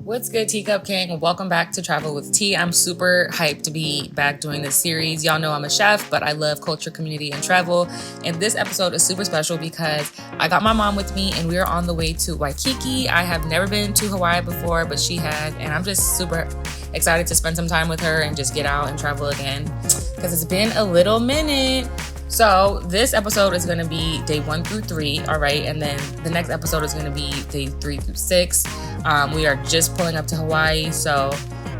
What's good, Teacup King? Welcome back to Travel with T. I'm super hyped to be back doing this series. Y'all know I'm a chef, but I love culture, community, and travel. And this episode is super special because I got my mom with me and we are on the way to Waikiki. I have never been to Hawaii before, but she had, and I'm just super excited to spend some time with her and just get out and travel again because it's been a little minute. So this episode is going to be day 1 through 3, all right? And then the next episode is going to be day 3 through 6. We are just pulling up to Hawaii, so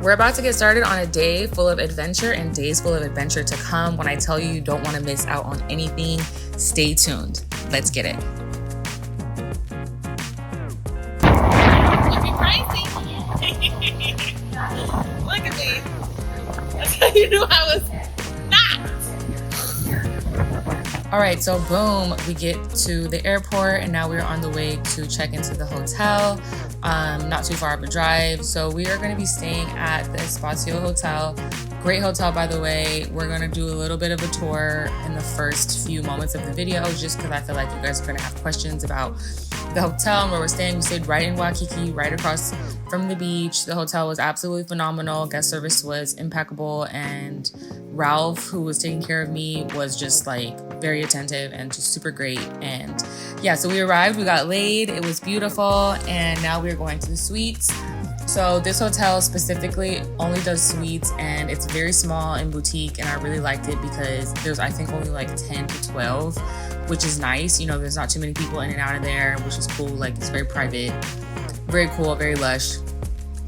we're about to get started on a day full of adventure and days full of adventure to come. When I tell you don't want to miss out on anything, stay tuned. Let's get it. You'd be crazy. Look at me. That's how you knew I was not. All right, so boom, we get to the airport and now we're on the way to check into the hotel. Not too far of a drive. So we are going to be staying at the Espacio Hotel. Great hotel, by the way. We're going to do a little bit of a tour in the first few moments of the video, just because I feel like you guys are going to have questions about the hotel and where we're staying. We stayed right in Waikiki, right across from the beach. The hotel was absolutely phenomenal. Guest service was impeccable, and Ralph, who was taking care of me, was just like very attentive and just super great. And yeah, so we arrived, we got laid, it was beautiful, and now we're going to the suites. So this hotel specifically only does suites, and it's very small and boutique, and I really liked it because there's, I think, only like 10 to 12, which is nice. You know, there's not too many people in and out of there, which is cool. Like, it's very private, very cool, very lush,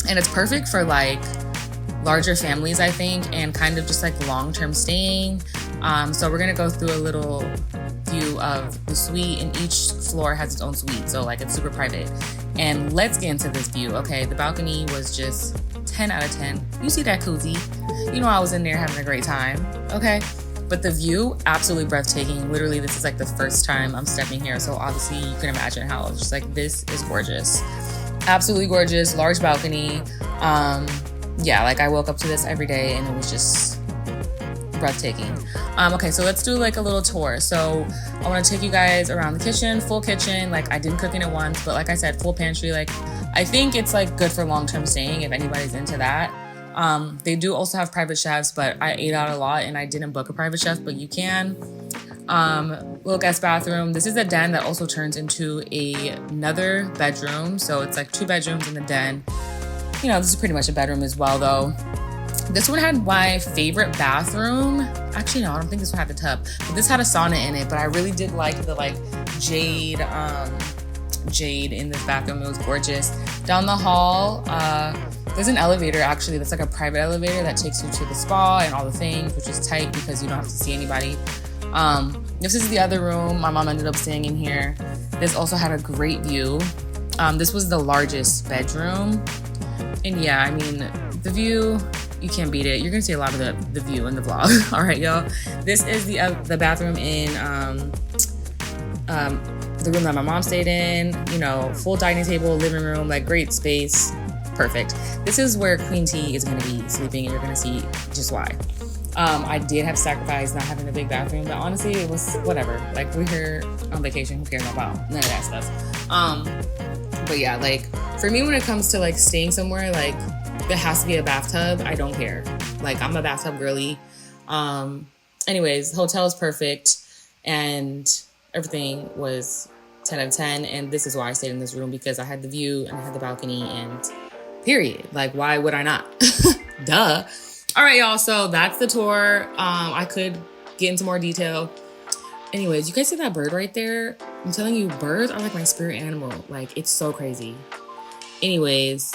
and it's perfect for like larger families, I think, and kind of just like long-term staying. So we're gonna go through a little view of the suite, and each floor has its own suite, so like it's super private. And let's get into this view. Okay, the balcony was just 10 out of 10. You see that koozie? You know I was in there having a great time, okay? But the view, absolutely breathtaking. Literally, this is like the first time I'm stepping here, so obviously you can imagine how it's just like, this is gorgeous. Absolutely gorgeous, large balcony. Yeah, like I woke up to this every day and it was just breathtaking. Okay, so let's do like a little tour. So I want to take you guys around the kitchen, full kitchen. Like, I didn't cook in it once, but like I said, full pantry. Like, I think it's like good for long-term staying if anybody's into that. They do also have private chefs, but I ate out a lot and I didn't book a private chef, but you can. Little guest bathroom. This is a den that also turns into another bedroom. So it's like 2 bedrooms in the den. You know, this is pretty much a bedroom as well, though. This one had my favorite bathroom. Actually, no, I don't think this one had the tub, but this had a sauna in it. But I really did like the like jade in this bathroom. It was gorgeous. Down the hall, there's an elevator actually. That's like a private elevator that takes you to the spa and all the things, which is tight because you don't have to see anybody. This is the other room. My mom ended up staying in here. This also had a great view. This was the largest bedroom. And yeah, I mean, the view, you can't beat it. You're gonna see a lot of the view in the vlog. All right, y'all. This is the bathroom in the room that my mom stayed in. You know, full dining table, living room, like great space, perfect. This is where Queen T is gonna be sleeping, and you're gonna see just why. I did have to sacrifice not having a big bathroom, but honestly, it was whatever. Like, we're here on vacation, who cares about none of that stuff. But yeah, like for me, when it comes to like staying somewhere, like there has to be a bathtub. I don't care. Like, I'm a bathtub girly. Anyways, the hotel is perfect and everything was 10 out of 10. And this is why I stayed in this room, because I had the view and I had the balcony, and period. Like, why would I not? Duh. All right, y'all. So that's the tour. I could get into more detail. Anyways, you guys see that bird right there? I'm telling you, birds are like my spirit animal. Like, it's so crazy. Anyways,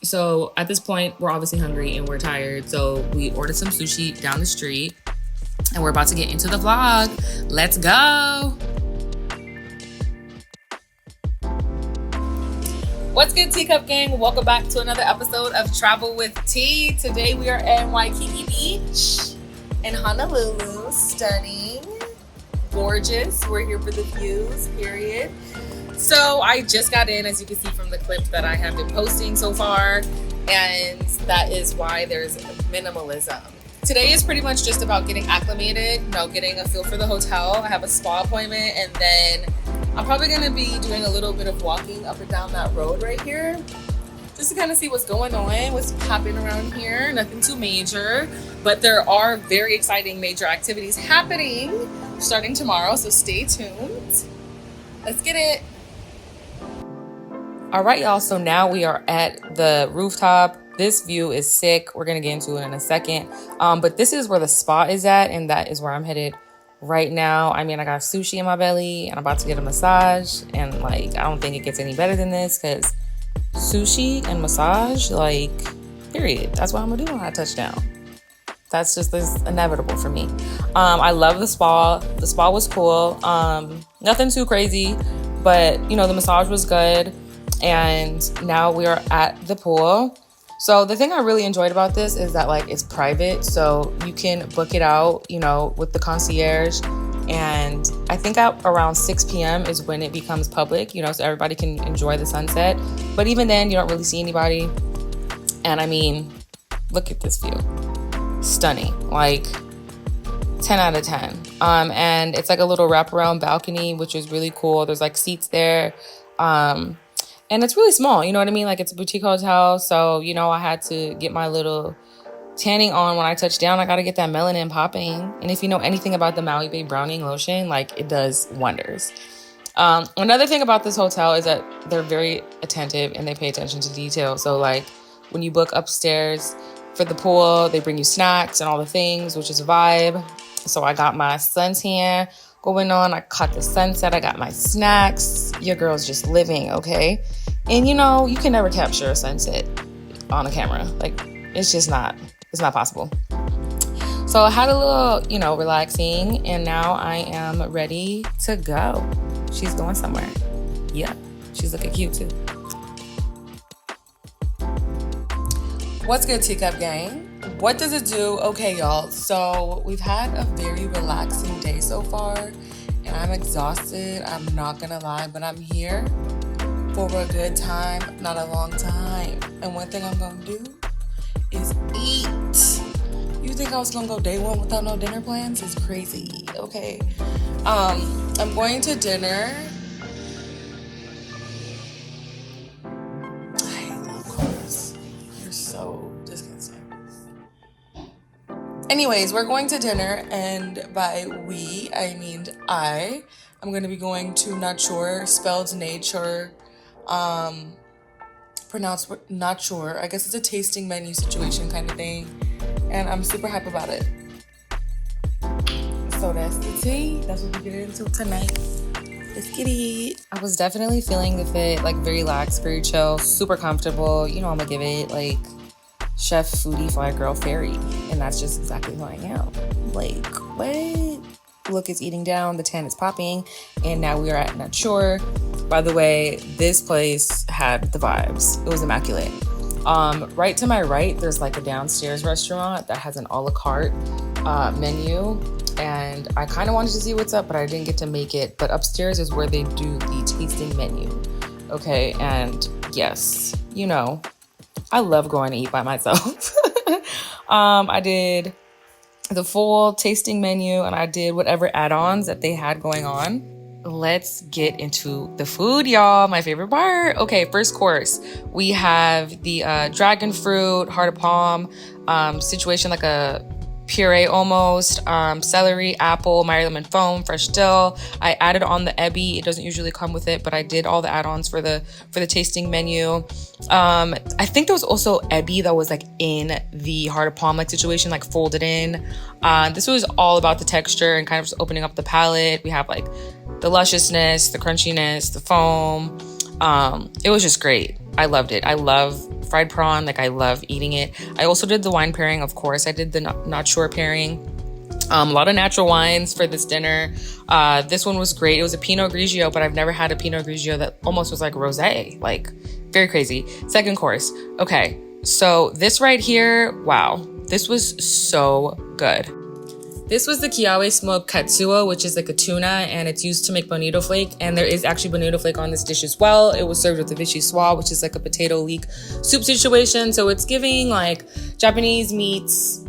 so at this point, we're obviously hungry and we're tired. So we ordered some sushi down the street and we're about to get into the vlog. Let's go. What's good, Teacup Gang? Welcome back to another episode of Travel with T. Today we are in Waikiki Beach in Honolulu. Stunning. Gorgeous. We're here for the views, period. So I just got in, as you can see from the clip that I have been posting so far, and that is why there's minimalism. Today is pretty much just about getting acclimated, you know, getting a feel for the hotel. I have a spa appointment, and then I'm probably going to be doing a little bit of walking up and down that road right here. just to kind of see what's going on, what's popping around here. Nothing too major, but there are very exciting major activities happening starting tomorrow, so stay tuned. Let's get it. All right, y'all, so now we are at the rooftop. This view is sick. We're gonna get into it in a second. But this is where the spa is at, and that is where I'm headed right now. I mean, I got sushi in my belly and I'm about to get a massage, and like, I don't think it gets any better than this, because sushi and massage, like, period. That's what I'm gonna do when I touch down. That's just this inevitable for me. I love the spa. The spa was cool. Nothing too crazy, but you know, the massage was good. And now we are at the pool. So the thing I really enjoyed about this is that like it's private, so you can book it out, you know, with the concierge. And I think at around 6 p.m. is when it becomes public, you know, so everybody can enjoy the sunset. But even then, you don't really see anybody. And I mean, look at this view. Stunning, like 10 out of 10. And it's like a little wraparound balcony, which is really cool. There's like seats there. And it's really small, you know what I mean? Like, it's a boutique hotel, so, you know, I had to get my little tanning on when I touched down. I got to get that melanin popping. And if you know anything about the Maui Bay Browning lotion, like, it does wonders. Another thing about this hotel is that they're very attentive and they pay attention to detail. So, like, when you book upstairs for the pool, they bring you snacks and all the things, which is a vibe. So I got my suntan going on. I caught the sunset. I got my snacks. Your girl's just living, okay? And you know, you can never capture a sunset on a camera. Like, it's just not, it's not possible. So I had a little, you know, relaxing, and now I am ready to go. She's going somewhere. Yeah, she's looking cute too. What's good, Teacup Gang? What does it do? Okay, y'all, so we've had a very relaxing day so far, and I'm exhausted. I'm not gonna lie, but I'm here for a good time, not a long time. And one thing I'm gonna do is eat. You think I was gonna go day one without no dinner plans? It's crazy. Okay. I'm going to dinner. I love cars. You're so disgusting. Anyways, we're going to dinner, and by we, I mean I'm going to be going to Nature, spelled nature, pronounced not sure. I guess it's a tasting menu situation kind of thing, and I'm super hype about it. So that's the tea. That's what we get into tonight. Let's get it. I was definitely feeling the fit, like very lax, very chill, super comfortable. You know, I'm gonna give it like chef, foodie, fly girl, fairy, and that's just exactly who I am. Like, what? Look is eating down, the tan is popping, and now we are at Nature. By the way, this place had the vibes. It was immaculate. Right to my right, there's like a downstairs restaurant that has an a la carte menu, and I kind of wanted to see what's up, but I didn't get to make it. But upstairs is where they do the tasting menu. Okay, and yes, you know, I love going to eat by myself. I did the full tasting menu, and I did whatever add-ons that they had going on. Let's get into the food, y'all. My favorite part. Okay, first course. We have the dragon fruit, heart of palm situation, like a puree almost, celery, apple, Mary lemon foam, fresh dill. I added on the ebi. It doesn't usually come with it, but I did all the add-ons for the tasting menu. I think there was also ebi that was like in the heart of palm like situation, like folded in. This was all about the texture and kind of just opening up the palate. We have like the lusciousness, the crunchiness, the foam. It was just great. I loved it. I love fried prawn. Like, I love eating it. I also did the wine pairing, of course. I did the Nature pairing. A lot of natural wines for this dinner. This one was great. It was a Pinot Grigio, but I've never had a Pinot Grigio that almost was like rosé. Like, very crazy. Second course. Okay, so this right here, wow. This was so good. This was the Kiawe smoked katsuo, which is like a tuna, and it's used to make bonito flake. And there is actually bonito flake on this dish as well. It was served with the vichyssoise, which is like a potato leek soup situation. So it's giving like Japanese meets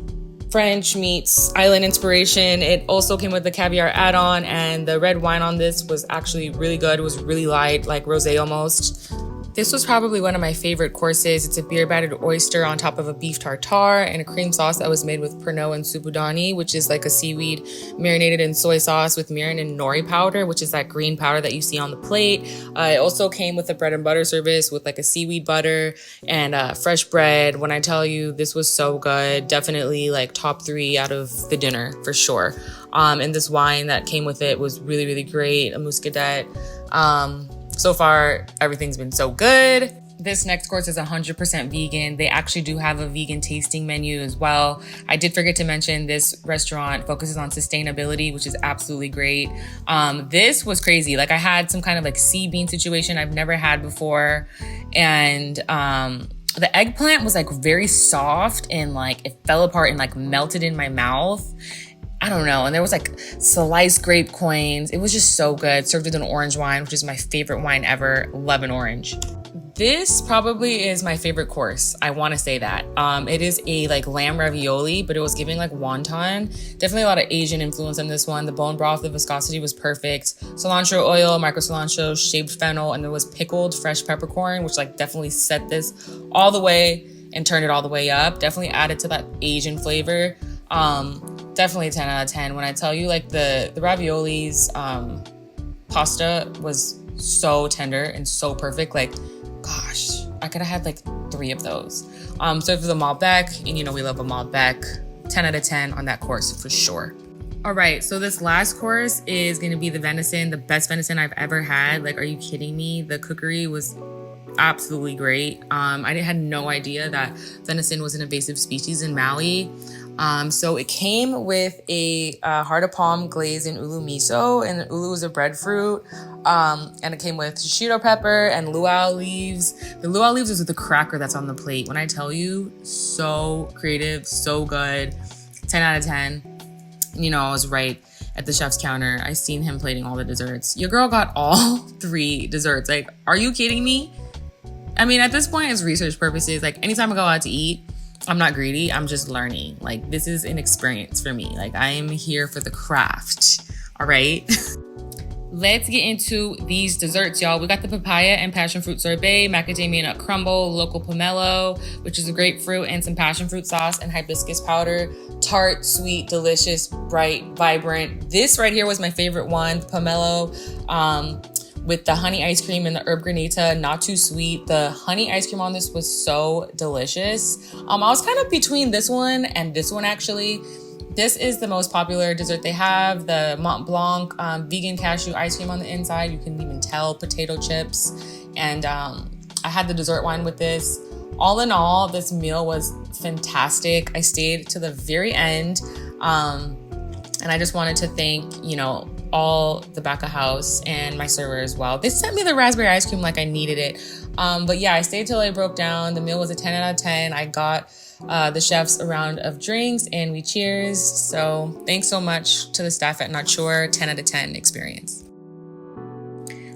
French meets island inspiration. It also came with the caviar add-on, and the red wine on this was actually really good. It was really light, like rosé almost. This was probably one of my favorite courses. It's a beer battered oyster on top of a beef tartare and a cream sauce that was made with Pernod and Subudani, which is like a seaweed marinated in soy sauce with mirin and nori powder, which is that green powder that you see on the plate. It also came with a bread and butter service with like a seaweed butter and fresh bread. When I tell you this was so good, definitely like top 3 out of the dinner for sure. And this wine that came with it was really, really great, a muscadet. So far, everything's been so good. This next course is 100% vegan. They actually do have a vegan tasting menu as well. I did forget to mention this restaurant focuses on sustainability, which is absolutely great. This was crazy. Like I had some kind of like sea bean situation I've never had before. And the eggplant was like very soft and like it fell apart and like melted in my mouth. I don't know. And there was like sliced grape coins. It was just so good. Served with an orange wine, which is my favorite wine ever. Love an orange. This probably is my favorite course. I want to say that. It is a like lamb ravioli, but it was giving like wonton. Definitely a lot of Asian influence in this one. The bone broth, the viscosity was perfect. Cilantro oil, micro cilantro, shaved fennel, and there was pickled fresh peppercorn, which like definitely set this all the way and turned it all the way up. Definitely added to that Asian flavor. Definitely 10 out of 10. When I tell you like the raviolis, pasta was so tender and so perfect. Like, gosh, I could have had like 3 of those. So for the Malbec, and you know we love a Malbec, 10 out of 10 on that course for sure. All right, so this last course is gonna be the venison, the best venison I've ever had. Like, are you kidding me? The cookery was absolutely great. I had no idea that venison was an invasive species in Maui. So it came with a heart of palm glazed in ulu miso, and ulu is a breadfruit. And it came with shishito pepper and luau leaves. The luau leaves is the cracker that's on the plate. When I tell you, so creative, so good, 10 out of 10. You know, I was right at the chef's counter. I seen him plating all the desserts. Your girl got all 3 desserts. Like, are you kidding me? I mean, at this point, it's research purposes. Like, anytime I go out to eat, I'm not greedy. I'm just learning. Like, this is an experience for me. Like, I am here for the craft. All right. Let's get into these desserts, y'all. We got the papaya and passion fruit sorbet, macadamia nut crumble, local pomelo, which is a grapefruit, and some passion fruit sauce and hibiscus powder. Tart, sweet, delicious, bright, vibrant. This right here was my favorite one, the pomelo, with the honey ice cream and the herb granita, not too sweet. The honey ice cream on this was so delicious. I was kind of between this one and this one actually. This is the most popular dessert they have, the Mont Blanc vegan cashew ice cream on the inside. You can even tell potato chips. And I had the dessert wine with this. All in all, this meal was fantastic. I stayed to the very end. And I just wanted to thank, you know, all the back of house and my server as well. They sent me the raspberry ice cream like I needed it. But yeah, I stayed till I broke down. The meal was a 10 out of 10. I got the chefs a round of drinks and we cheers. So thanks so much to the staff at Not Sure. 10 out of 10 experience.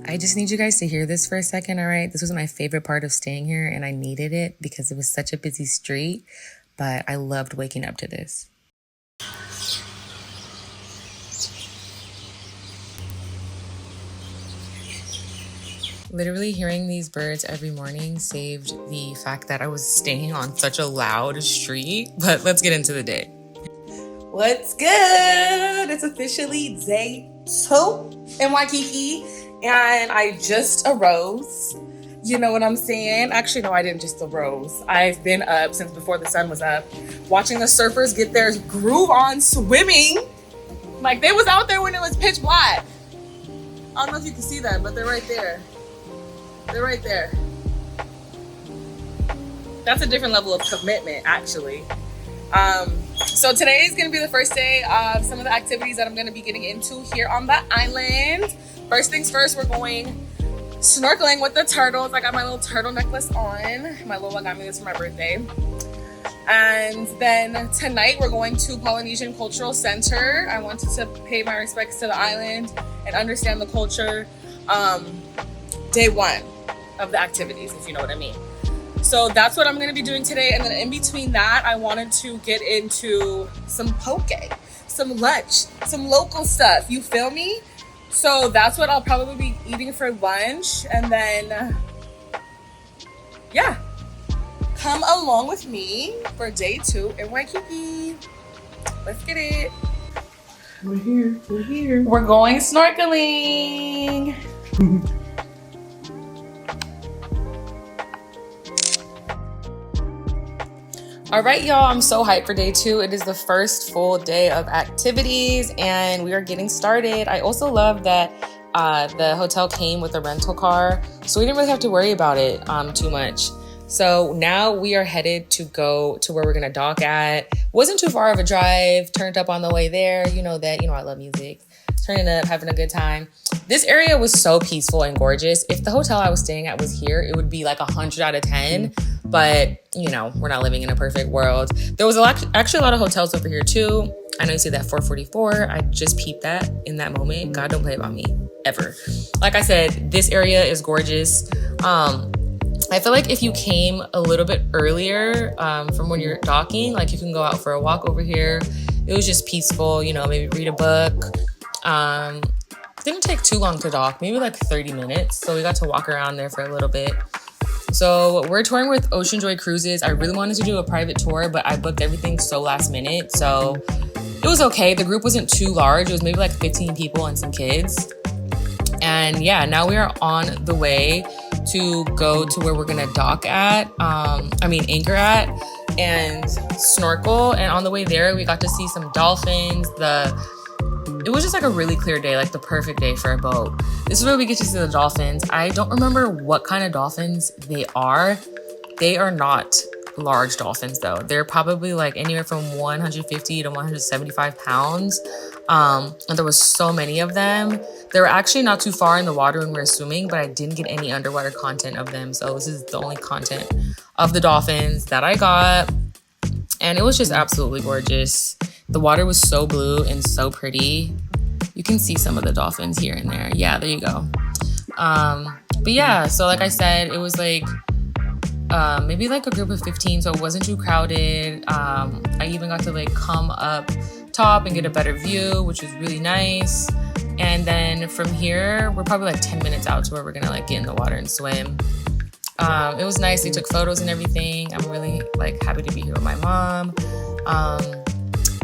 I just need you guys to hear this for a second, all right? This was my favorite part of staying here and I needed it because it was such a busy street, but I loved waking up to this. Literally hearing these birds every morning saved the fact that I was staying on such a loud street, but let's get into the day. What's good? It's officially day 2 in Waikiki, and I just arose. You know what I'm saying? Actually, no, I didn't just arose. I've been up since before the sun was up, watching the surfers get their groove on swimming. Like, they was out there when it was pitch black. I don't know if you can see them, but they're right there. They're right there. That's a different level of commitment, actually. So today is going to be the first day of some of the activities that I'm going to be getting into here on the island. First things first, we're going snorkeling with the turtles. I got my little turtle necklace on. My little one got me this for my birthday. And then tonight we're going to Polynesian Cultural Center. I wanted to pay my respects to the island and understand the culture. Day 1 of the activities, if you know what I mean. So that's what I'm going to be doing today. And then in between that, I wanted to get into some poke, some lunch, some local stuff. You feel me? So that's what I'll probably be eating for lunch. And then yeah, come along with me for day 2 in Waikiki. Let's get it. We're here. We're here. We're going snorkeling. All right, y'all, I'm so hyped for day 2. It is the first full day of activities and we are getting started. I also love that the hotel came with a rental car, so we didn't really have to worry about it too much. So now we are headed to go to where we're gonna dock at. Wasn't too far of a drive, turned up on the way there. You know that, I love music. Turning up, having a good time. This area was so peaceful and gorgeous. If the hotel I was staying at was here, it would be like 100 out of 10. But, we're not living in a perfect world. There was actually a lot of hotels over here too. I know you see that 444. I just peeped that in that moment. God, don't play about me, ever. Like I said, this area is gorgeous. I feel like if you came a little bit earlier from when you're docking, like you can go out for a walk over here. It was just peaceful, maybe read a book. Didn't take too long to dock, maybe like 30 minutes. So we got to walk around there for a little bit. So we're touring with Ocean Joy Cruises. I really wanted to do a private tour, but I booked everything so last minute. So it was okay. The group wasn't too large. It was maybe like 15 people and some kids. And yeah, now we are on the way to go to where we're gonna dock at, anchor at, and snorkel. And on the way there, we got to see some dolphins. It was just like a really clear day, like the perfect day for a boat. This is where we get to see the dolphins. I don't remember what kind of dolphins they are. They are not large dolphins though. They're probably like anywhere from 150 to 175 pounds. And there was so many of them. They were actually not too far in the water when we were swimming, but I didn't get any underwater content of them. So this is the only content of the dolphins that I got. And it was just absolutely gorgeous. The water was so blue and so pretty. You can see some of the dolphins here and there. Yeah, there you go. But yeah, so like I said, it was like maybe like a group of 15, so it wasn't too crowded. I even got to like come up top and get a better view, which was really nice. And then from here, we're probably like 10 minutes out to where we're gonna like get in the water and swim. It was nice. They took photos and everything. I'm really like happy to be here with my mom.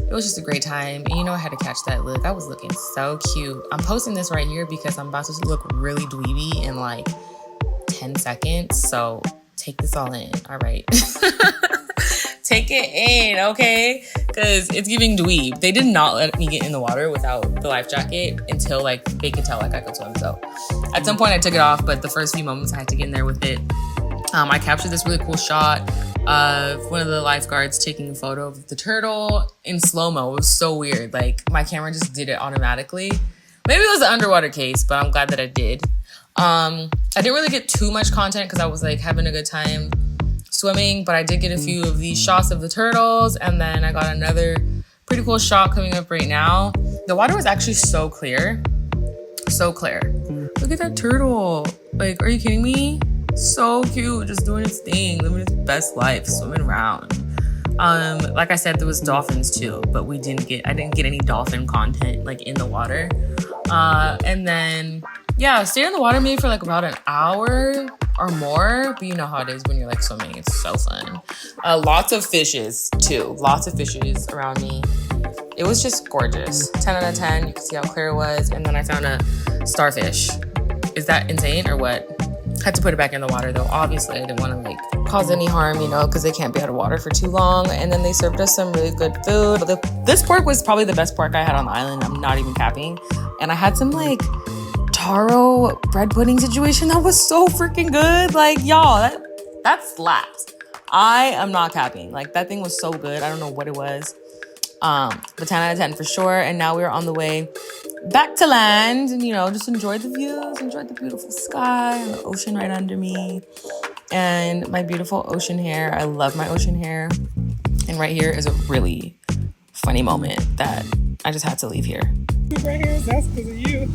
It was just a great time. And I had to catch that look. I was looking so cute. I'm posting this right here because I'm about to look really dweeby in like 10 seconds. So take this all in. All right. Take it in, okay? Because it's giving dweeb. They did not let me get in the water without the life jacket until like they could tell like I could swim. So at some point I took it off, but the first few moments I had to get in there with it. I captured this really cool shot of one of the lifeguards taking a photo of the turtle in slow-mo. It was so weird. Like my camera just did it automatically. Maybe it was the underwater case, but I'm glad that I did. I didn't really get too much content because I was like having a good time swimming, but I did get a few of these shots of the turtles, and then I got another pretty cool shot coming up right now. The water was actually so clear. So clear. Look at that turtle. Like, are you kidding me? So cute, just doing its thing, living its best life, swimming around. Like I said, there was dolphins too, but I didn't get any dolphin content like in the water. And then yeah, stayed in the water maybe for like about an hour or more, but you know how it is when you're like swimming. It's so fun. Lots of fishes too. Lots of fishes around me. It was just gorgeous. 10 out of 10. You can see how clear it was. And then I found a starfish. Is that insane or what? Had to put it back in the water though. Obviously, I didn't want to like cause any harm, because they can't be out of water for too long. And then they served us some really good food. This pork was probably the best pork I had on the island. I'm not even capping. And I had some like taro bread pudding situation that was so freaking good. Like, y'all, that slaps. I am not capping. Like, that thing was so good. I don't know what it was. But 10 out of 10 for sure. And now we're on the way back to land and, just enjoyed the views, enjoyed the beautiful sky and the ocean right under me and my beautiful ocean hair. I love my ocean hair. And right here is a really funny moment that I just had to leave here. Right here, that's because of you.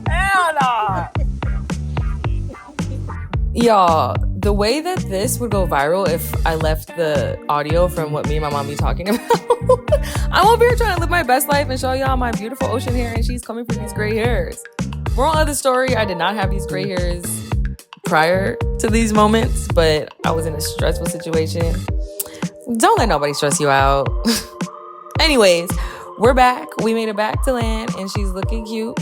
Hell no! Y'all, the way that this would go viral if I left the audio from what me and my mom be talking about, I'm over here trying to live my best life and show y'all my beautiful ocean hair, and she's coming for these gray hairs. Moral of the story, I did not have these gray hairs prior to these moments, but I was in a stressful situation. Don't let nobody stress you out. Anyways, we're back. We made it back to land, and she's looking cute,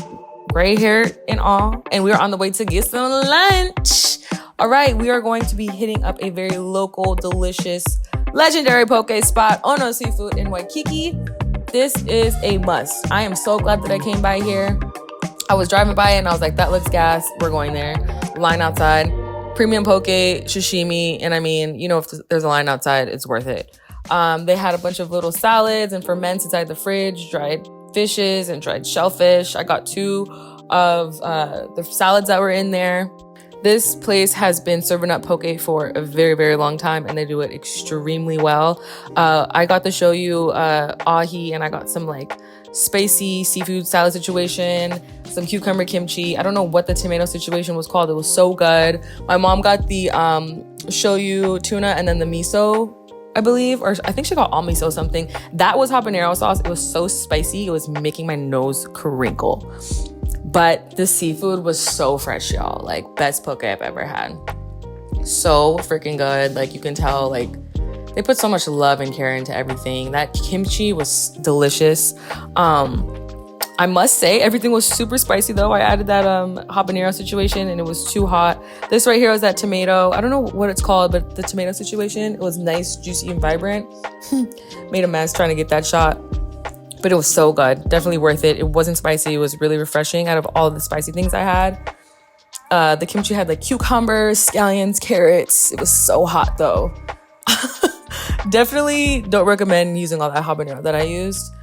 gray hair and all, and we're on the way to get some lunch. All right, we are going to be hitting up a very local, delicious, legendary poke spot, Ono Seafood in Waikiki. This is a must. I am so glad that I came by here. I was driving by it and I was like, that looks gas. We're going there. Line outside. Premium poke, sashimi. And I mean, you know, if there's a line outside, it's worth it. They had a bunch of little salads and ferments inside the fridge, dried fishes and dried shellfish. I got 2 of the salads that were in there. This place has been serving up poke for a very, very long time, and they do it extremely well. I got to show you ahi, and I got some like spicy seafood salad situation, some cucumber kimchi. I don't know what the tomato situation was called. It was so good. My mom got the shoyu tuna and then the miso, I believe, or I think she got all miso something. That was habanero sauce. It was so spicy. It was making my nose crinkle. But the seafood was so fresh, y'all. Like, best poke I've ever had. So freaking good. Like, you can tell, like, they put so much love and care into everything. That kimchi was delicious. I must say, everything was super spicy, though. I added that habanero situation, and it was too hot. This right here was that tomato. I don't know what it's called, but the tomato situation. It was nice, juicy, and vibrant. Made a mess trying to get that shot. But it was so good. Definitely worth it. It wasn't spicy. It was really refreshing out of all of the spicy things I had. The kimchi had like cucumbers, scallions, carrots. It was so hot though. Definitely don't recommend using all that habanero that I used.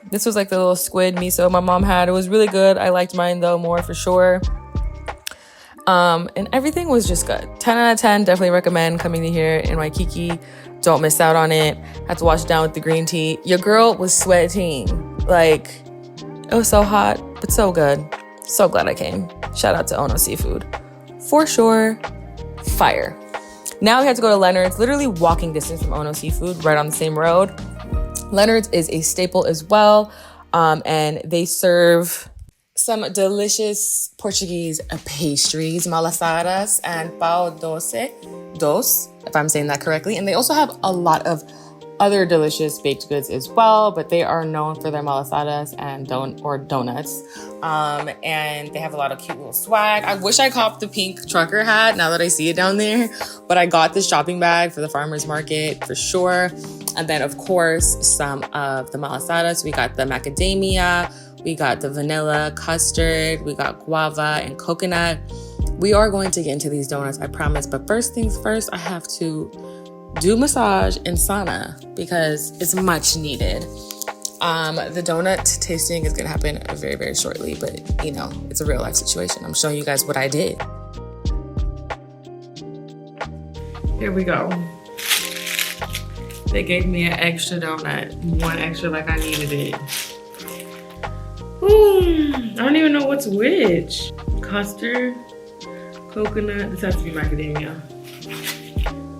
This was like the little squid miso my mom had. It was really good. I liked mine though more for sure. And everything was just good. 10 out of 10. Definitely recommend coming to here in Waikiki. Don't miss out on it. Had to wash it down with the green tea. Your girl was sweating. Like, it was so hot, but so good. So glad I came. Shout out to Ono Seafood. For sure, fire. Now we have to go to Lendards, literally walking distance from Ono Seafood, right on the same road. Lendards is a staple as well, and they serve some delicious Portuguese pastries, malasadas, and pão doce, if I'm saying that correctly. And they also have a lot of other delicious baked goods as well, but they are known for their malasadas and donuts. And they have a lot of cute little swag. I wish I copped the pink trucker hat now that I see it down there, but I got this shopping bag for the farmer's market for sure. And then of course, some of the malasadas. We got the macadamia, we got the vanilla custard, we got guava and coconut. We are going to get into these donuts, I promise. But first things first, I have to do massage and sauna because it's much needed. The donut tasting is going to happen very, very shortly, but you know, it's a real life situation. I'm showing you guys what I did. Here we go. They gave me an extra donut. One extra like I needed it. Ooh, I don't even know what's which. Custard, coconut. This has to be macadamia.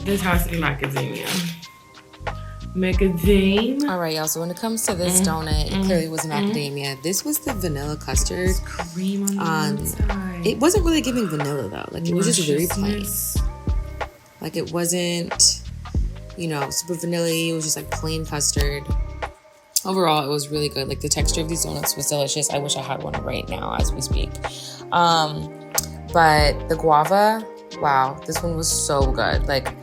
This has to be macadamia. Macadamia. All right, y'all. So when it comes to this donut, it clearly was macadamia. This was the vanilla custard. It's cream on the inside. It wasn't really giving vanilla though. Like, it was just very plain. Like, it wasn't, you know, super vanilla. It was just like plain custard. Overall, it was really good. Like, the texture of these donuts was delicious. I wish I had one right now as we speak. But the guava, wow, this one was so good. Like,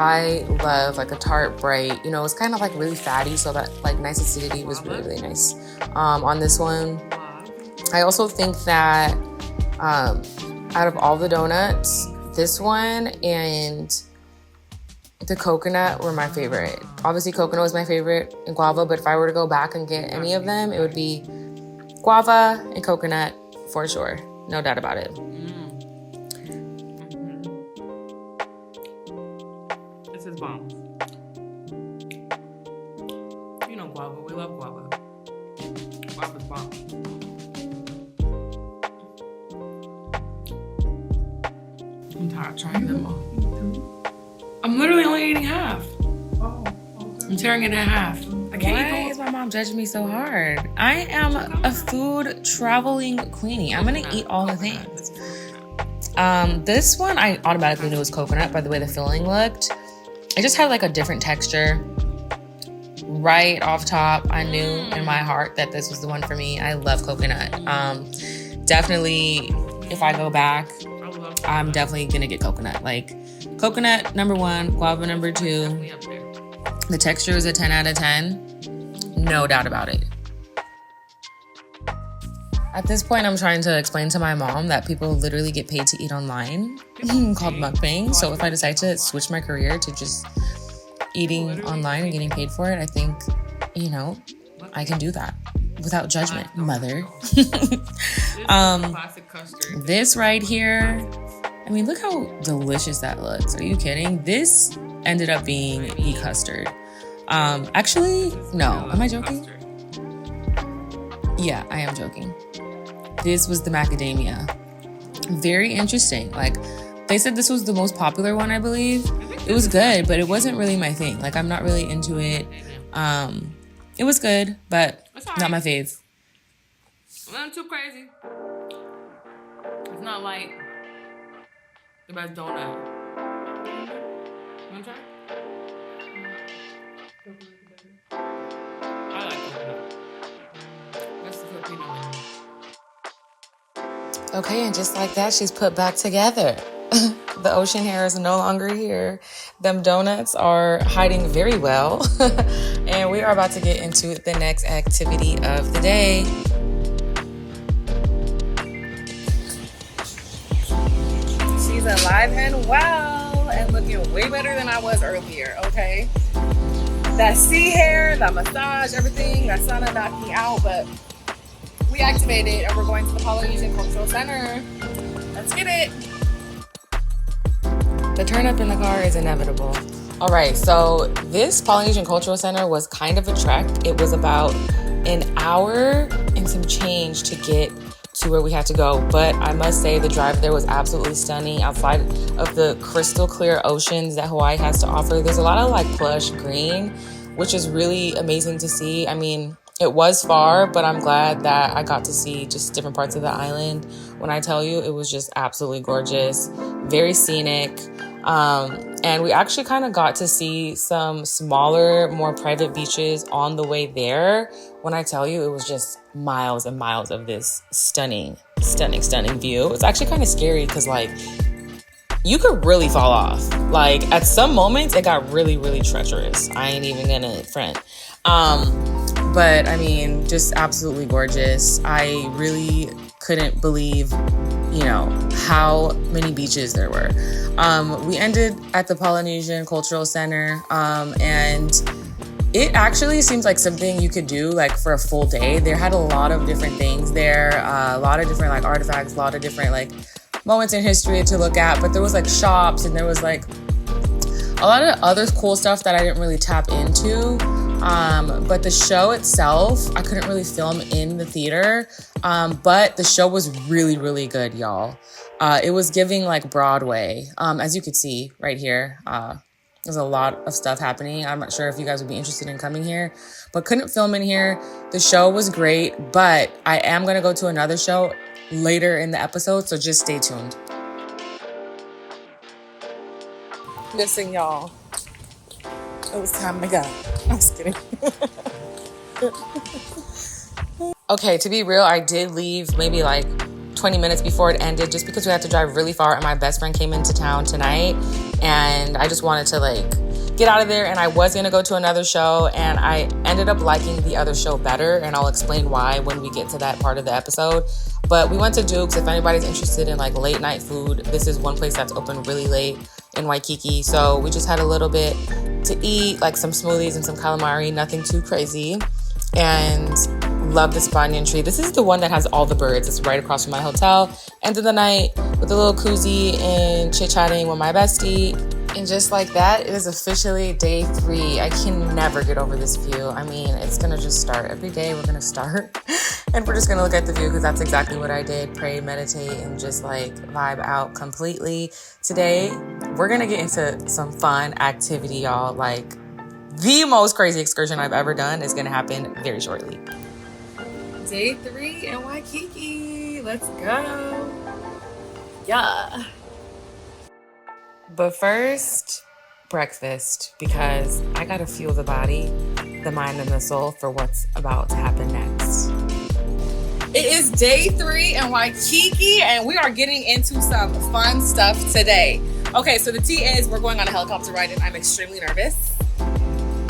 I love like a tart, bright, you know, it's kind of like really fatty, so that like nice acidity was really, really nice on this one. I also think that out of all the donuts, this one and the coconut were my favorite. Obviously, coconut was my favorite and guava, but if I were to go back and get any of them, it would be guava and coconut for sure. No doubt about it. This is bomb. You know guava. We love guava. Guava's bomb. I'm tired of trying them all. I'm literally only eating half. Oh, okay. I'm tearing it in half. Why is my mom judging me so hard? I am a food traveling queenie. I'm gonna eat all the things. This one I automatically knew was coconut by the way the filling looked. It just had like a different texture. Right off top, I knew in my heart that this was the one for me. I love coconut. Definitely, if I go back, I'm definitely gonna get coconut. Like coconut number 1, guava number 2. The texture is a 10 out of 10. No doubt about it. At this point, I'm trying to explain to my mom that people literally get paid to eat online called mukbang. So if I decide to switch my career to just eating online and getting paid for it, I think, you know, I can do that without judgment, mother. This right here, I mean, look how delicious that looks. Are you kidding? This ended up being the custard. Actually, no. Am I joking? Yeah, I am joking. This was the macadamia. Very interesting. Like, they said this was the most popular one, I believe. It was good, but it wasn't really my thing. Like, I'm not really into it. It was good, but not my fave. Nothing too crazy. It's not like the best donut. You wanna try? I like coconut. That's the Filipino one. Okay, and just like that, she's put back together. The ocean hair is no longer here. Them donuts are hiding very well. And we are about to get into the next activity of the day. She's alive and well and looking way better than I was earlier, okay? That sea hair, that massage, everything, that sauna knocked me out, but we activated and we're going to the Polynesian Cultural Center. Let's get it. The turn up in the car is inevitable. All right, so this Polynesian Cultural Center was kind of a trek. It was about an hour and some change to get to where we had to go. But I must say the drive there was absolutely stunning. Outside of the crystal clear oceans that Hawaii has to offer, there's a lot of like plush green, which is really amazing to see. I mean, it was far, but I'm glad that I got to see just different parts of the island. When I tell you, it was just absolutely gorgeous, very scenic. And we actually kind of got to see some smaller, more private beaches on the way there. When I tell you, it was just miles and miles of this stunning, stunning, stunning view. It's actually kind of scary because like you could really fall off. Like at some moments it got really, really treacherous. I ain't even gonna front. But I mean, just absolutely gorgeous. I really couldn't believe, you know, how many beaches there were. We ended at the Polynesian Cultural Center, and it actually seems like something you could do like for a full day. There had a lot of different things there, a lot of different like artifacts, a lot of different like moments in history to look at, but there was like shops and there was like a lot of other cool stuff that I didn't really tap into. But the show itself, I couldn't really film in the theater, but the show was really, really good, y'all. It was giving like Broadway, as you could see right here. There's a lot of stuff happening. I'm not sure if you guys would be interested in coming here, but couldn't film in here. The show was great, but I am going to go to another show later in the episode, so just stay tuned. Listen, y'all. It was time to go. I'm just kidding. Okay, to be real, I did leave maybe like 20 minutes before it ended just because we had to drive really far and my best friend came into town tonight and I just wanted to like get out of there, and I was gonna go to another show and I ended up liking the other show better, and I'll explain why when we get to that part of the episode. But we went to Duke's. If anybody's interested in like late night food, this is one place that's open really late in Waikiki. So we just had a little bit to eat, like some smoothies and some calamari, nothing too crazy. And love this banyan tree. This is the one that has all the birds. It's right across from my hotel. Ended the night with a little koozie and chit-chatting with my bestie. And just like that, it is officially day 3. I can never get over this view. I mean, it's gonna just start. Every day we're gonna start and we're just gonna look at the view because that's exactly what I did. Pray, meditate, and just like vibe out completely. Today, we're gonna get into some fun activity, y'all. Like the most crazy excursion I've ever done is gonna happen very shortly. Day 3 in Waikiki. Let's go. Yeah. But first, breakfast, because I gotta fuel the body, the mind, and the soul for what's about to happen next. It is day 3 in Waikiki, and we are getting into some fun stuff today. Okay, so the tea is we're going on a helicopter ride, and I'm extremely nervous.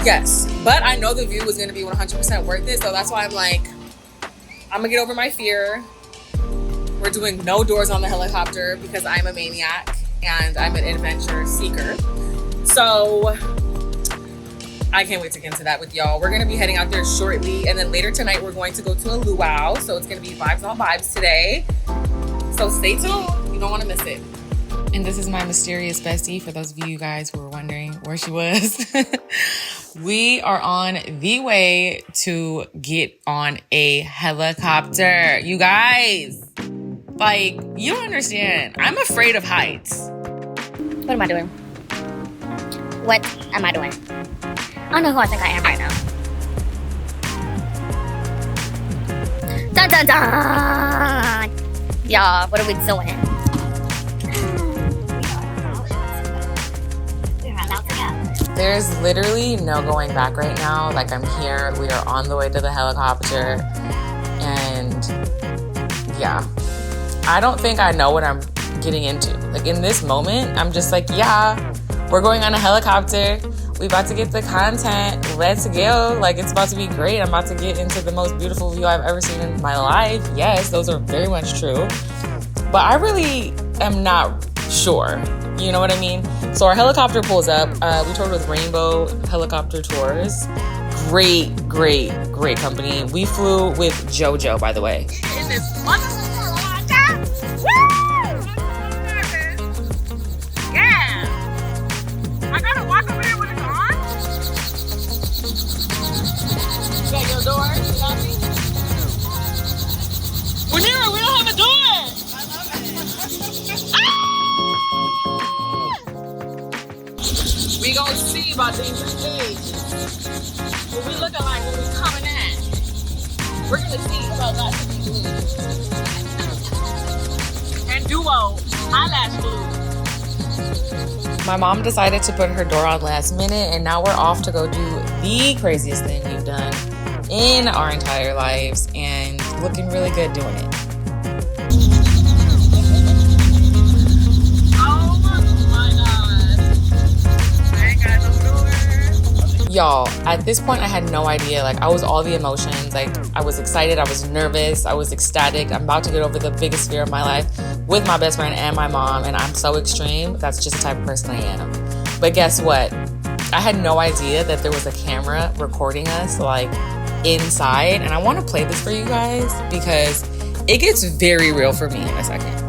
Yes, but I know the view is going to be 100% worth it, so that's why I'm like, I'm gonna get over my fear. We're doing no doors on the helicopter because I'm a maniac and I'm an adventure seeker. So I can't wait to get into that with y'all. We're gonna be heading out there shortly, and then later tonight we're going to go to a luau. So it's gonna be vibes on vibes today. So stay tuned. You don't want to miss it. And this is my mysterious bestie, for those of you guys who were wondering where she was. We are on the way to get on a helicopter. You guys, like, you don't understand. I'm afraid of heights. What am I doing? What am I doing? I don't know who I think I am right now. Dun dun dun! Y'all, what are we doing? There's literally no going back right now. Like, I'm here. We are on the way to the helicopter. And yeah, I don't think I know what I'm getting into. Like, in this moment, I'm just like, yeah, we're going on a helicopter. We about to get the content. Let's go. Like, it's about to be great. I'm about to get into the most beautiful view I've ever seen in my life. Yes, those are very much true. But I really am not sure. You know what I mean? So our helicopter pulls up. We toured with Rainbow Helicopter Tours. Great company. We flew with JoJo, by the way. In this wonderful water. Woo! Yeah. I gotta walk over there when it's on. You got your door? You got me? We're near. We don't have a door. We gonna see about dangerous days. What we looking like when we coming in. We're gonna see about that. And duo, eyelash glue. My mom decided to put her door on last minute, and now we're off to go do the craziest thing we've done in our entire lives, and looking really good doing it. Y'all, at this point, I had no idea. Like, I was all the emotions. Like, I was excited, I was nervous, I was ecstatic. I'm about to get over the biggest fear of my life with my best friend and my mom, and I'm so extreme. That's just the type of person I am. But guess what? I had no idea that there was a camera recording us, like, inside. And I want to play this for you guys because it gets very real for me in a second.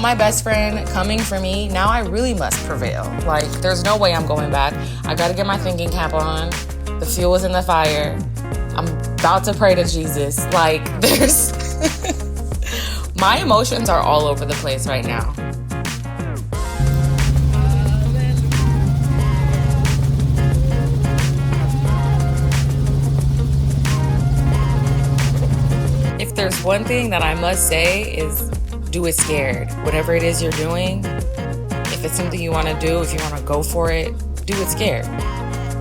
My best friend coming for me, now I really must prevail. Like, there's no way I'm going back. I gotta get my thinking cap on. The fuel is in the fire. I'm about to pray to Jesus. Like, there's my emotions are all over the place right now. If there's one thing that I must say is, do it scared. Whatever it is you're doing, if it's something you want to do, if you want to go for it, do it scared.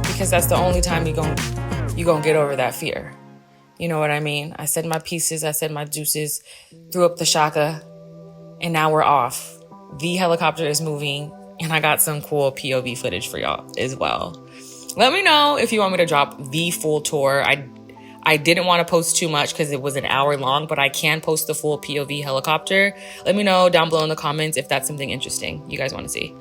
Because that's the only time you're gonna get over that fear. You know what I mean? I said my pieces, I said my juices, threw up the shaka, and now we're off. The helicopter is moving, and I got some cool POV footage for y'all as well. Let me know if you want me to drop the full tour. I didn't want to post too much because it was an hour long, but I can post the full POV helicopter. Let me know down below in the comments if that's something interesting you guys want to see.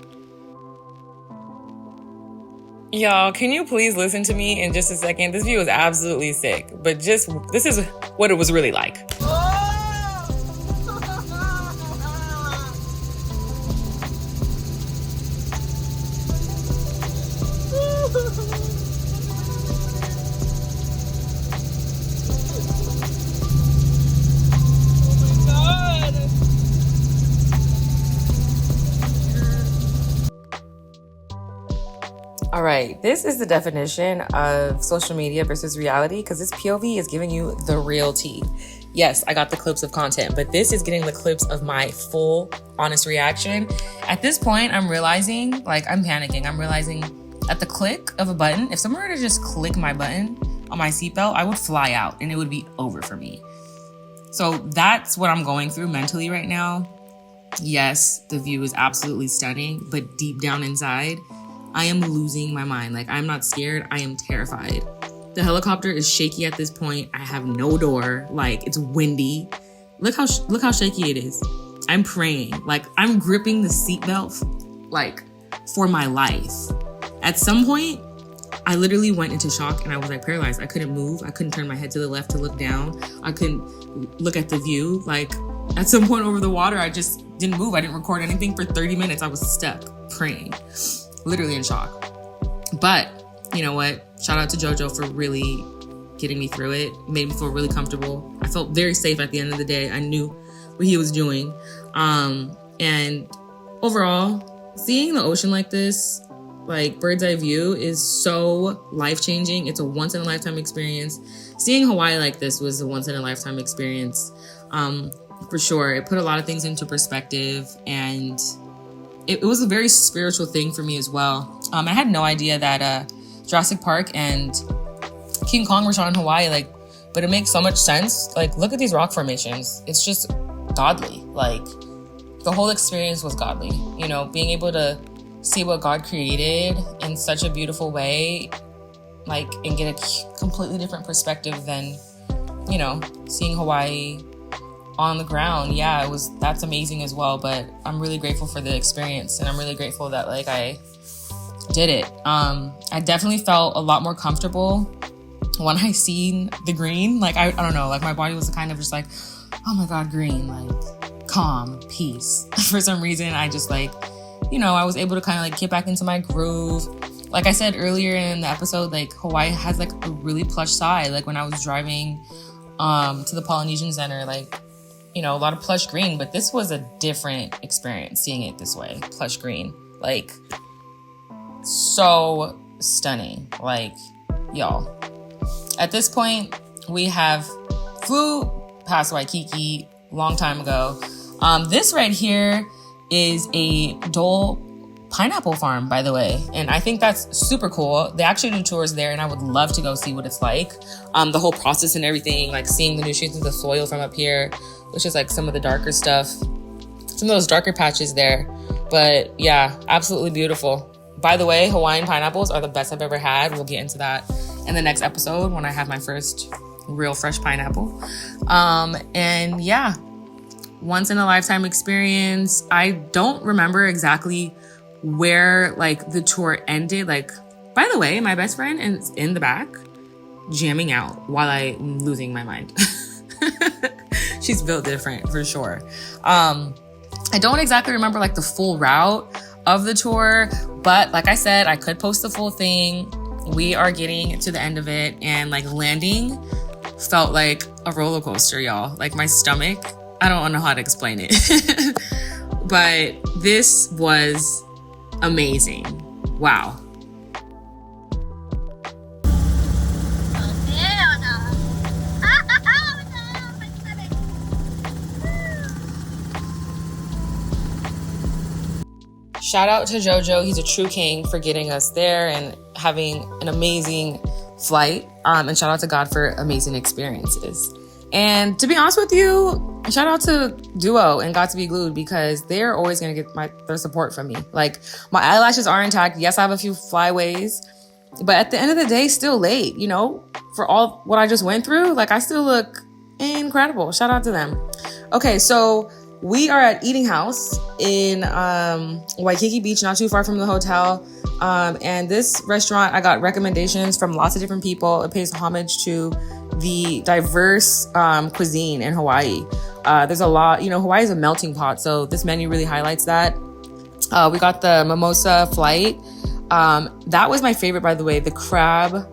Y'all, can you please listen to me in just a second? This view is absolutely sick, but this is what it was really like. All right, this is the definition of social media versus reality, because this POV is giving you the real tea. Yes, I got the clips of content, but this is getting the clips of my full, honest reaction. At this point, I'm realizing, like, I'm panicking. I'm realizing at the click of a button, if someone were to just click my button on my seatbelt, I would fly out and it would be over for me. So that's what I'm going through mentally right now. Yes, the view is absolutely stunning, but deep down inside, I am losing my mind. Like, I'm not scared, I am terrified. The helicopter is shaky at this point. I have no door. Like, it's windy. Look how shaky it is. I'm praying. Like, I'm gripping the seatbelt, like, for my life. At some point, I literally went into shock and I was like paralyzed. I couldn't move. I couldn't turn my head to the left to look down. I couldn't look at the view. Like, at some point over the water, I just didn't move. I didn't record anything for 30 minutes. I was stuck praying. Literally in shock. But you know what? Shout out to JoJo for really getting me through it. Made me feel really comfortable. I felt very safe at the end of the day. I knew what he was doing. And overall, seeing the ocean like this, like bird's eye view, is so life-changing. It's a once-in-a-lifetime experience. Seeing Hawaii like this was a once-in-a-lifetime experience. For sure. It put a lot of things into perspective, and it was a very spiritual thing for me as well. I had no idea that Jurassic Park and King Kong were shot in Hawaii, like, but it makes so much sense. Like, look at these rock formations. It's just godly. Like, the whole experience was godly. You know, being able to see what God created in such a beautiful way, like, and get a completely different perspective than, you know, seeing Hawaii on the ground. Yeah, that's amazing as well. But I'm really grateful for the experience, and I'm really grateful that, like, I did it. I definitely felt a lot more comfortable when I seen the green. Like, I don't know, like, my body was kind of just like, oh my God, green, like, calm, peace. For some reason, I just, like, you know, I was able to kind of, like, get back into my groove. Like I said earlier in the episode, like, Hawaii has, like, a really plush side. Like, when I was driving to the Polynesian Center, like, you know, a lot of plush green, but this was a different experience seeing it this way. Plush green, like, so stunning. Like, y'all, at this point, we flew past Waikiki long time ago. This right here is a Dole pineapple farm, by the way, and I think that's super cool. They actually do tours there, and I would love to go see what it's like. The whole process and everything, like seeing the nutrients of the soil from up here, which is like some of the darker stuff, some of those darker patches there. But yeah, absolutely beautiful. By the way, Hawaiian pineapples are the best I've ever had. We'll get into that in the next episode when I have my first real fresh pineapple. And yeah, once in a lifetime experience. I don't remember exactly where like the tour ended. Like, by the way, my best friend is in the back jamming out while I'm losing my mind. She's built different for sure. I don't exactly remember like the full route of the tour, but like I said, I could post the full thing. We are getting to the end of it, and like landing felt like a roller coaster, y'all. Like my stomach, I don't know how to explain it. But this was amazing. Wow. Shout out to JoJo. He's a true king for getting us there and having an amazing flight. And shout out to God for amazing experiences. And to be honest with you, shout out to Duo and Got to Be Glued, because they're always going to get their support from me. Like, my eyelashes are intact. Yes, I have a few flyaways, but at the end of the day, still late, you know, for all what I just went through. Like, I still look incredible. Shout out to them. Okay, so we are at Eating House in Waikiki Beach, not too far from the hotel. And this restaurant, I got recommendations from lots of different people. It pays homage to the diverse cuisine in Hawaii. There's a lot, you know, Hawaii is a melting pot, so this menu really highlights that. We got the mimosa flight. That was my favorite, by the way, the crab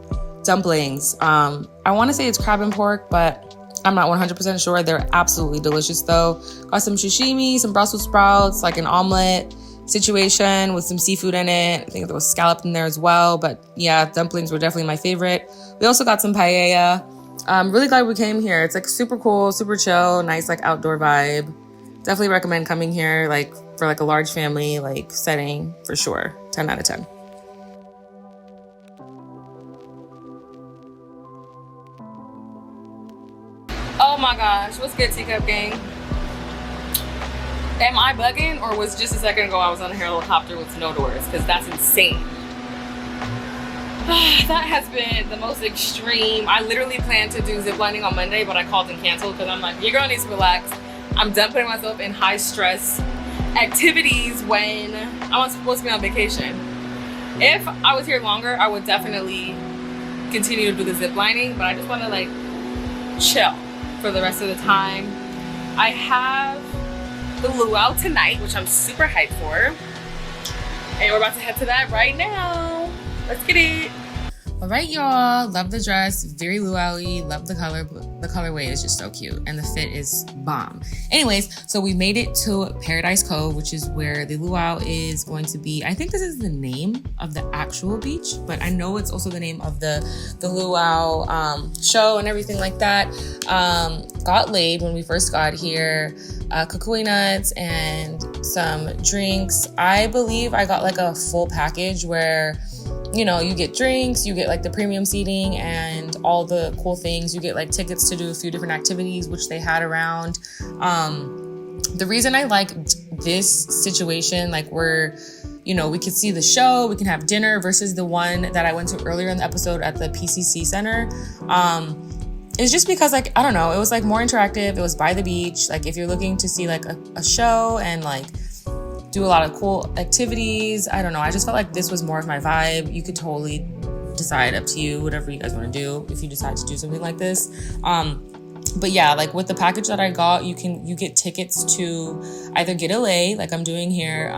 dumplings. I want to say it's crab and pork, but I'm not 100% sure. They're absolutely delicious though. Got some sashimi, some Brussels sprouts, like an omelet situation with some seafood in it. I think there was scallop in there as well, but yeah, dumplings were definitely my favorite. We also got some paella. I'm really glad we came here. It's like super cool, super chill, nice like outdoor vibe. Definitely recommend coming here like for like a large family like setting for sure. 10 out of 10. Oh my gosh, what's good, Teacup Gang? Am I bugging, or was just a second ago I was on a helicopter with no doors? Because that's insane. That has been the most extreme. I literally planned to do ziplining on Monday, but I called and canceled because I'm like, your girl needs to relax. I'm done putting myself in high stress activities when I'm supposed to be on vacation. If I was here longer, I would definitely continue to do the ziplining, but I just want to like chill for the rest of the time. I have the luau tonight, which I'm super hyped for, and we're about to head to that right now. Let's get it. All right, y'all. Love the dress. Very luau-y. Love the color. The colorway is just so cute. And the fit is bomb. Anyways, so we made it to Paradise Cove, which is where the luau is going to be. I think this is the name of the actual beach, but I know it's also the name of the luau show and everything like that. Got laid when we first got here. Kukui nuts and some drinks. I believe I got like a full package where, you know, you get drinks, you get like the premium seating and all the cool things. You get like tickets to do a few different activities, which they had around. The reason I liked this situation, like where, you know, we could see the show, we can have dinner versus the one that I went to earlier in the episode at the PCC Center. It's just because, like, I don't know, it was like more interactive. It was by the beach. Like, if you're looking to see like a show and like do a lot of cool activities, I don't know, I just felt like this was more of my vibe. You could totally decide, up to you, whatever you guys want to do if you decide to do something like this. But yeah, like with the package that I got, you get tickets to either get a lay, like I'm doing here,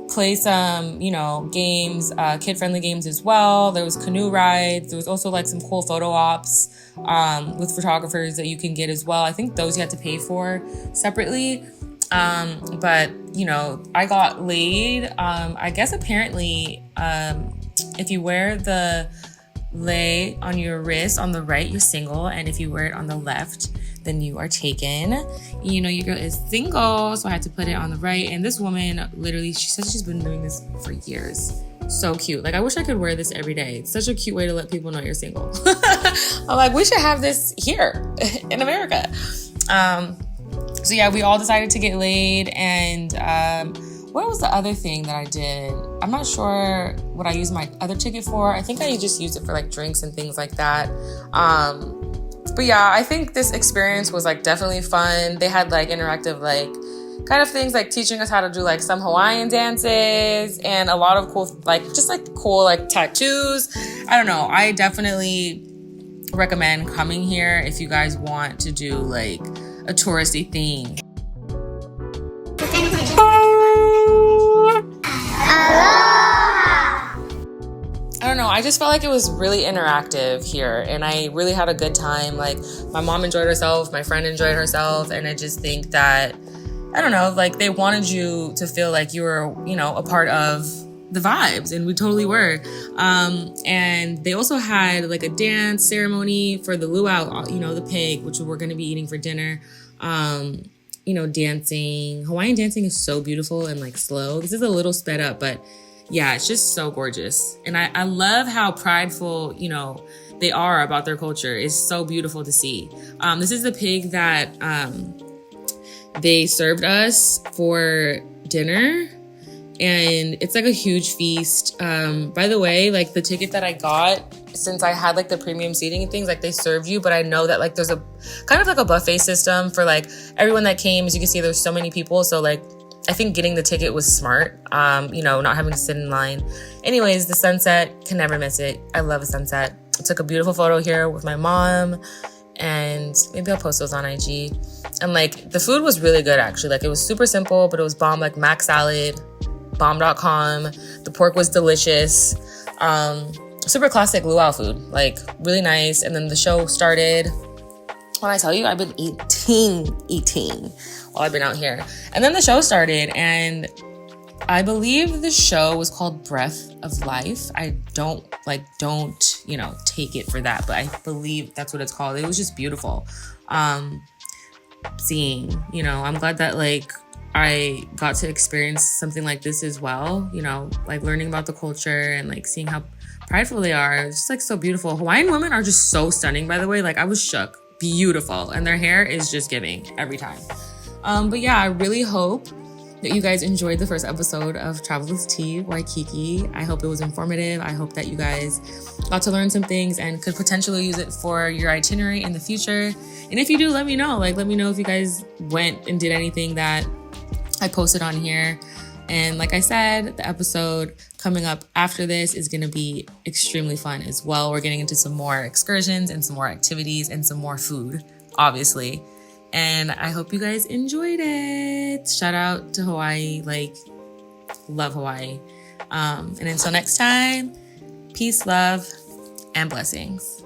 play some, you know, games, kid-friendly games as well. There was canoe rides. There was also like some cool photo ops with photographers that you can get as well. I think those you had to pay for separately. But, you know, I got laid. I guess apparently if you wear the lay on your wrist on the right, you're single. And if you wear it on the left, then you are taken. You know, your girl is single, so I had to put it on the right. And this woman, literally, she says she's been doing this for years. So cute. Like, I wish I could wear this every day. It's such a cute way to let people know you're single. I'm like, we should have this here in America. So yeah, we all decided to get laid. And what was the other thing that I did? I'm not sure what I used my other ticket for. I think I just used it for like drinks and things like that. But yeah, I think this experience was like definitely fun. They had like interactive like kind of things like teaching us how to do like some Hawaiian dances and a lot of cool like just like cool like tattoos. I don't know. I definitely recommend coming here if you guys want to do like a touristy thing. I don't know, I just felt like it was really interactive here and I really had a good time. Like my mom enjoyed herself, my friend enjoyed herself, and I just think that, I don't know, like they wanted you to feel like you were, you know, a part of the vibes, and we totally were. And they also had like a dance ceremony for the luau, you know, the pig, which we're gonna be eating for dinner. You know, dancing. Hawaiian dancing is so beautiful and like slow. This is a little sped up, but yeah, it's just so gorgeous. And I love how prideful, you know, they are about their culture. It's so beautiful to see. This is the pig that they served us for dinner. And it's like a huge feast. By the way, like the ticket that I got, since I had like the premium seating and things, like they served you, but I know that like there's a kind of like a buffet system for like everyone that came. As you can see, there's so many people. So like, I think getting the ticket was smart, you know, not having to sit in line. Anyways, the sunset, can never miss it. I love a sunset. I took a beautiful photo here with my mom, and maybe I'll post those on IG. And like the food was really good actually. Like it was super simple, but it was bomb, like mac salad, bomb.com. The pork was delicious. Super classic luau food, like really nice. And then the show started. When I tell you, I've been eating while I've been out here. And then the show started, and I believe the show was called Breath of Life. I don't, you know, take it for that, but I believe that's what it's called. It was just beautiful. Seeing, you know, I'm glad that like I got to experience something like this as well, you know, like learning about the culture and like seeing how prideful they are. It's just like so beautiful. Hawaiian women are just so stunning, by the way. Like I was shook. Beautiful. And their hair is just giving every time. But yeah, I really hope that you guys enjoyed the first episode of Travel with T, Waikiki. I hope it was informative. I hope that you guys got to learn some things and could potentially use it for your itinerary in the future. And if you do, let me know. Like, let me know if you guys went and did anything that I posted on here. And like I said, the episode coming up after this is going to be extremely fun as well. We're getting into some more excursions and some more activities and some more food, obviously. And I hope you guys enjoyed it. Shout out to Hawaii. Like, love Hawaii. And until next time, peace, love, and blessings.